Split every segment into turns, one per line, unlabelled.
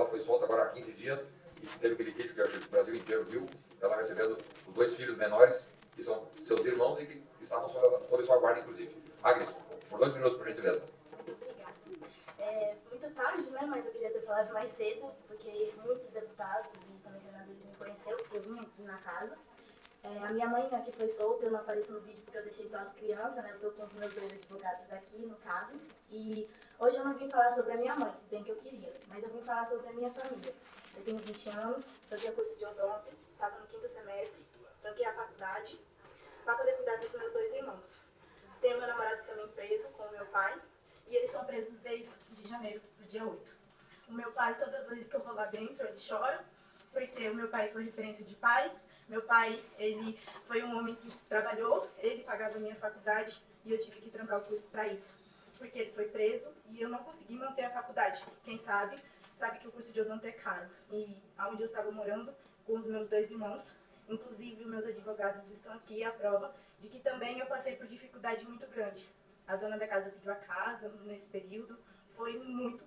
dela foi solta agora há 15 dias e teve aquele vídeo que eu acho que o Brasil inteiro viu, ela recebendo os 2 filhos menores, que são seus irmãos e que estavam sob sua guarda, inclusive. Agnes, por 2 minutos, por gentileza.
Obrigada. Muito tarde, né? Mas eu queria ter falado mais cedo, porque muitos deputados e também senadores me conheceram, porque eu vim aqui na casa. A minha mãe aqui foi solta, eu não apareço no vídeo porque eu deixei só as crianças, né? Eu estou com os meus 2 advogados aqui, no caso. E hoje eu não vim falar sobre a minha mãe, bem que eu queria, mas eu vim falar sobre a minha família. Eu tenho 20 anos, fazia curso de odonto, estava no 5º semestre, tranquei a faculdade para poder cuidar dos meus 2 irmãos. Tenho meu namorado também preso com o meu pai, e eles estão presos desde janeiro, do dia 8. O meu pai, toda vez que eu vou lá dentro, ele chora, porque o meu pai foi referência de pai. Meu pai, ele foi um homem que trabalhou, ele pagava a minha faculdade e eu tive que trancar o curso para isso. Porque ele foi preso e eu não consegui manter a faculdade. Quem sabe que o curso de odonto é caro. E onde eu estava morando com os meus 2 irmãos, inclusive os meus advogados estão aqui à prova de que também eu passei por dificuldade muito grande. A dona da casa pediu a casa nesse período, foi muito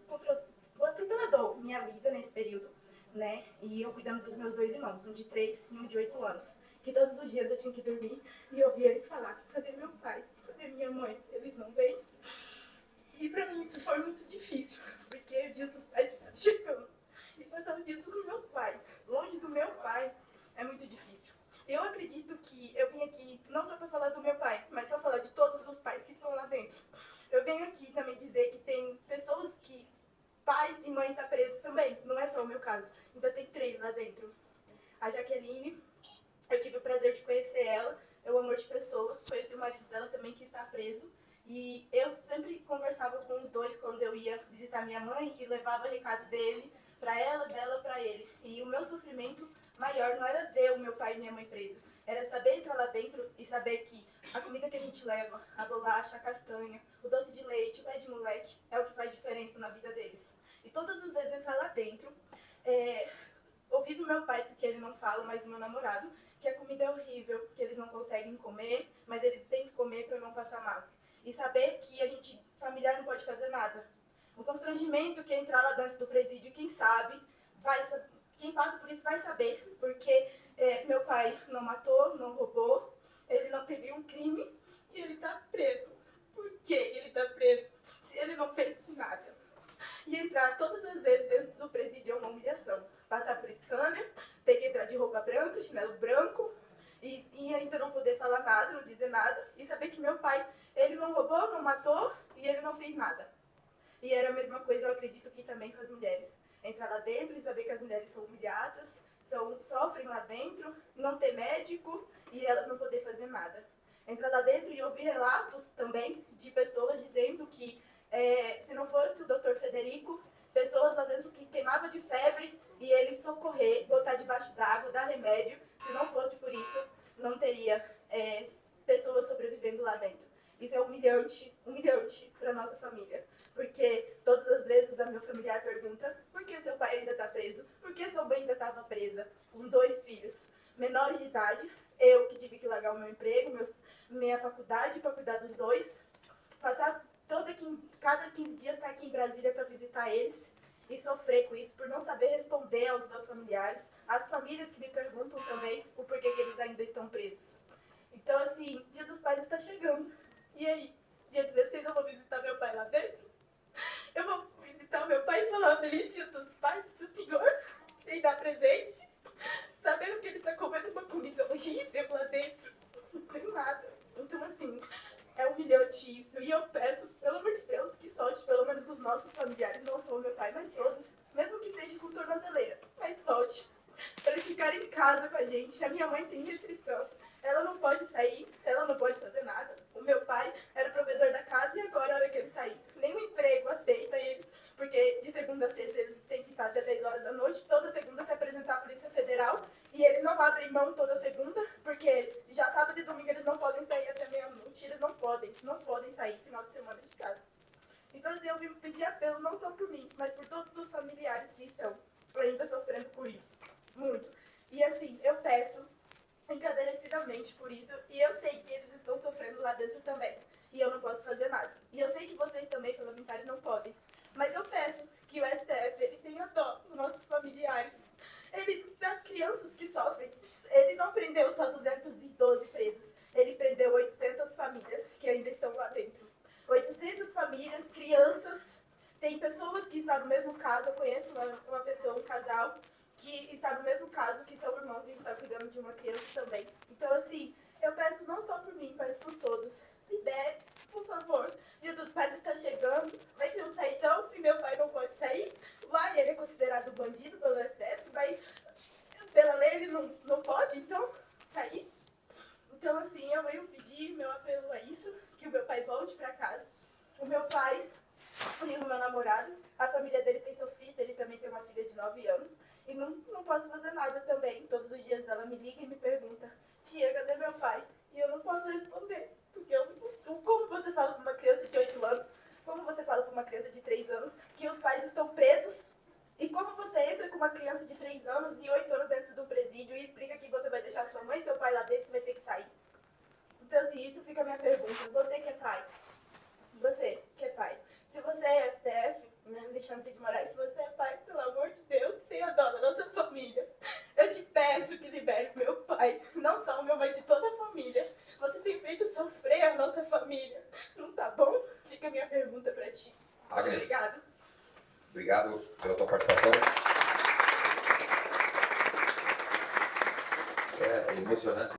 atropelador minha vida nesse período, né? E eu cuidando dos meus 2 irmãos, um de 3 e um de 8 anos. Que todos os dias eu tinha que dormir e ouvir eles falar: cadê meu pai? Cadê minha mãe? Eles não vêm. E pra mim isso foi muito difícil, porque o dia dos pais está chegando. E passar o dia do meu pai, longe do meu pai, é muito difícil. Eu acredito que eu vim aqui não só para falar do meu pai, mas para falar de todos os pais que estão lá dentro. Eu venho aqui também dizer que tem pessoas que pai e mãe estão presos também, não é só o meu caso. Ainda tem 3 lá dentro. A Jaqueline, eu tive o prazer de conhecer ela, é um amor de pessoa. Conheci o marido dela também, que está preso. E eu sempre conversava com os 2 quando eu ia visitar minha mãe e levava recado dele para ela, dela para ele. E o meu sofrimento maior não era ver o meu pai e minha mãe presos, era saber entrar lá dentro e saber que a comida que a gente leva, a bolacha, a castanha, o doce de leite, o pé de moleque, é o que faz diferença na vida deles. E todas as vezes entrar lá dentro, ouvir do meu pai, porque ele não fala, mas do meu namorado, que a comida é horrível, que eles não conseguem comer, mas eles têm que comer para não passar mal. E saber que a gente, familiar, não pode fazer nada. O constrangimento que é entrar lá dentro do presídio, quem sabe, quem passa por isso vai saber, porque meu pai não matou, não roubou, ele não teve um crime e ele está preso. Por que ele está preso se ele não fez nada? E entrar todas as vezes dentro do presídio é uma humilhação. Passar por scanner, ter que entrar de roupa branca, chinelo branco, e ainda não poder falar nada, não dizer nada, e saber que meu pai, ele não roubou, não matou e ele não fez nada. E era a mesma coisa, eu acredito que também com as mulheres. Entrar lá dentro e saber que as mulheres são humilhadas, sofrem lá dentro, não ter médico e elas não poder fazer nada. Entrar lá dentro e ouvir relatos também de pessoas dizendo que se não fosse o Dr. Federico, pessoas lá dentro que queimavam de febre e ele socorrer, botar debaixo d'água, dar remédio, se não fosse por isso, não teria pessoas sobrevivendo lá dentro. Isso é humilhante para nossa família. Porque todas as vezes a meu familiar pergunta: por que seu pai ainda está preso? Por que sua mãe ainda estava presa? Com 2 filhos menores de idade, eu que tive que largar o meu emprego, minha faculdade para cuidar dos 2, passar cada 15 dias estar aqui em Brasília para visitar eles e sofrer com isso, por não saber responder aos meus familiares, às famílias que me perguntam também o porquê que eles ainda estão presos. Então, assim, Dia dos Pais está chegando. E aí, dia 16 eu vou visitar meu pai lá dentro? Eu vou visitar o meu pai e falar feliz Dia dos Pais pro senhor, sem dar presente, sabendo que ele tá comendo uma comida horrível lá dentro, sem nada. Então, assim, é humilhante isso. E eu peço, pelo amor de Deus, que solte pelo menos os nossos familiares, não só o meu pai, mas todos, mesmo que seja com tornozeleira, mas solte, para eles ficarem em casa com a gente. A minha mãe tem restrição. Ela não pode sair, ela não pode fazer nada. O meu pai era o provedor da casa e agora, a hora que ele sair, nem o emprego aceita eles, porque de segunda a sexta eles têm que estar até 10 horas da noite, toda segunda se apresentar à Polícia Federal, e eles não abrem mão toda segunda, porque já sábado e domingo eles não podem sair até meia-noite, eles não podem sair final de semana de casa. Então, assim, eu vim pedir apelo não só por mim, mas por todos os familiares que estão ainda sofrendo por isso. Muito. E, assim, eu peço encarecidamente por isso, e eu sei que eles estão sofrendo lá dentro também, e eu não posso fazer nada. E eu sei que vocês também, parlamentares, não podem. Mas eu peço que o STF ele tenha dó do nosso prendeu só 212 presos. Ele prendeu 800 famílias que ainda estão lá dentro. 800 famílias, crianças. Tem pessoas que estão no mesmo caso. Eu conheço uma pessoa, um casal, que está no mesmo caso, que são irmãos e está cuidando de uma criança também. Então, assim, eu peço não só por mim, mas por todos. Libere, por favor. Dia dos Pais está chegando. Vai ter um saidão e meu pai não pode sair. Vai, ele é considerado bandido pelo STF, mas pela lei ele não pode, então, sair. Então, assim, eu venho pedir, meu apelo é isso, que o meu pai volte para casa. O meu pai e o meu namorado, a família dele tem sofrido, ele também tem uma filha de 9 anos. E não posso fazer nada também. Todos os dias ela me liga e me pergunta: tia, cadê meu pai? E eu não posso responder. Porque como você fala para uma criança de 8 anos, como você fala para uma criança de 3 anos, que os pais estão presos? E como você entra com uma criança de 3 anos e 8 anos dentro de um presídio e explica que você vai deixar sua mãe e seu pai lá dentro e vai ter que sair? Então, assim, isso fica a minha pergunta. Você que é pai, você que é pai, se você é STF, né, Alexandre de Moraes, se você é pai, pelo amor de Deus, tenha dó da nossa família. Eu te peço que libere meu pai, não só o meu, mas de toda a família. Você tem feito sofrer a nossa família. Não tá bom? Fica a minha pergunta pra ti.
Agnes,
Obrigado.
obrigado pela tua participação. É emocionante.